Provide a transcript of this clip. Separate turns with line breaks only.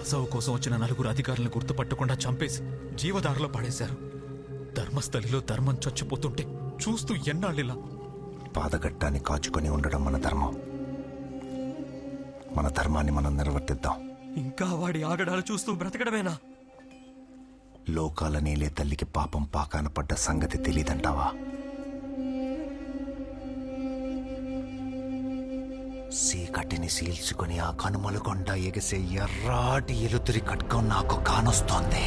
బసవ కోసం వచ్చిన నలుగురు అధికారులను గుర్తుపట్టకుండా చంపేసి జీవదారిలో పడేశారు. ధర్మస్థలిలో ధర్మం చచ్చిపోతుంటే చూస్తూ ఎన్నాళ్ళిలా.
పాదగట్టాన్ని కాచుకొని ఉండడం మన ధర్మం. మన ధర్మాన్ని మనం నిర్వర్తిద్దాం.
ఇంకా వాడి ఆగడాలు చూస్తూ బ్రతకడమేనా?
లోకాల నీలే తల్లికి పాపం పాకాన పడ్డ సంగతి తెలీదంటావా? సీకటిని సీల్చుకుని ఆ కనుమలు కొండ ఎగిసే ఎర్రాటి ఎలుతురి కట్కం నాకు కానొస్తోంది.